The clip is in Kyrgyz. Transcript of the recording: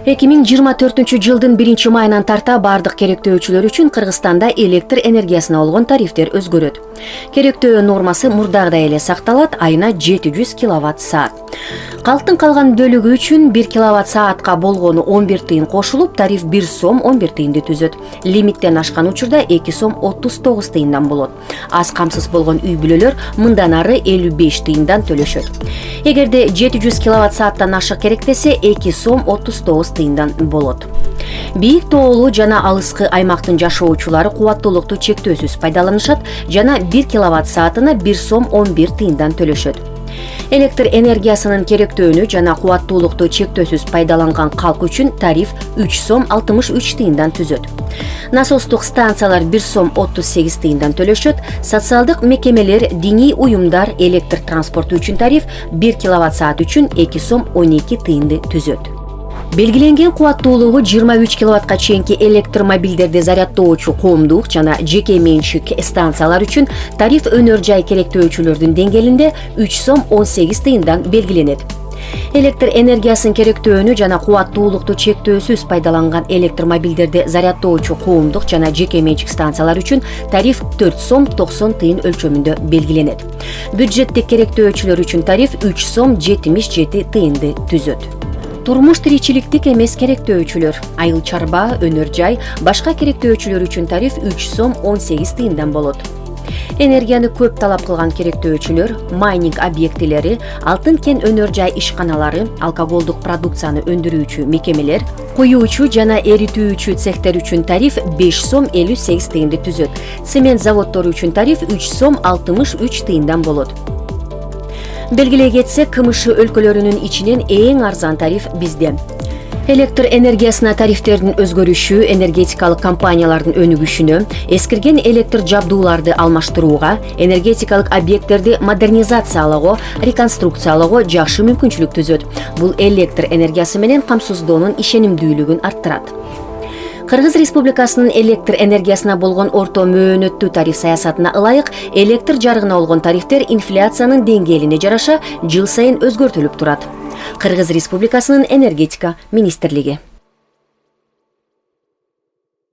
2024-жылдын 1-майынан тарта бардык керектөөчүлөр үчүн Кыргызстанда электр энергиясына болгон тарифтер өзгөрөт. Керектөө нормасы мурдагыдай эле сакталат, айына 700 киловатт-саат. Калктын калган бөлүгү үчүн 1 киловатт-саатка болгону 11 тыйын кошулуп, тариф 1 сом 11 тыйынды түзөт. Лимиттен ашкан учурда 2 сом 39 тыйындан болот. Аз камсыз болгон үй бүлөлөр мындан ары 55 тыйындан төлөшөт. Эгерде 700 киловатт-сааттан ашык керектесе 2 сом 39 тыйындан болот. Бийик тоолуу жана алыскы аймактын жашоочулары кубаттуулукту чектөөсүз пайдаланышат жана 1 киловатт-саатына 1 сом 11 тыйындан төлөшөт. Электр энергиясынын керектөөнү жана кубаттуулукту чектөөсүз пайдаланган калк үчүн тариф 3 сом 63 тыйындан түзөт. Насостук станциялар 1 сом 38 тыйындан төлөшөт. Социалдык мекемелер, диний уюмдар, электр транспорту үчүн тариф 1 киловатт-саат үчүн 2 сом 12 тыйынды түзөт. Белгиленген кубаттуулугу 23 киловаттка чейинки электромобилдерди зарядтоочу коомдук жана жеке менчик станциялар үчүн тариф өнөр жай керектөөчүлөрдүн деңгээлинде 3 сом 18 тыйындан белгиленет. Электр энергиясын керектөөнү жана кубаттуулукту чектөөсүз пайдаланган электромобилдерди зарядтоочу коомдук жана жеке менчик станциялар үчүн тариф 4 сом 90 тыйын өлчөмүндө белгиленет. Бюджеттик керектөөчүлөр үчүн тариф 3 сом 77 тыйынды түзөт. Турмуш тиричиликтик эмес керектөөчүлөр, айыл чарба, өнөр жай, башка керектөөчүлөр үчүн тариф 3 сом 18 тыйындан болот. Энергияны көп талап кылган керектөөчүлөр, майнинг объектилери, алтын кен өнөр жай ишканалары, алкоголдук продукцияны өндүрүүчү мекемелер, куюучу жана эритүүчү цехтер үчүн тариф 5 сом 58 тыйынды түзөт. Цемент заводдору үчүн тариф 3 сом 63 тыйындан болот. Белгилей кетсек, КМШ өлкөлөрүнүн ичинен эң арзан тариф бизде. Электр энергиясына тарифтердин өзгөрүшү энергетикалык компаниялардын өнүгүшүнө, эскирген электр жабдууларды алмаштырууга, энергетикалык объекттерди модернизациялоого, реконструкциялоого жакшы мүмкүнчүлүк түзөт. Бул электр энергиясы менен камсыздоонун ишенимдүүлүгүн арттырат. Кыргыз Республикасынын электр энергиясына болгон орто мөөнөттүү тариф саясатына ылайык электр жарыгына болгон тарифтер инфляциянын деңгээлине жараша жыл сайын өзгөртүлүп турат. Кыргыз Республикасынын энергетика министрлиги.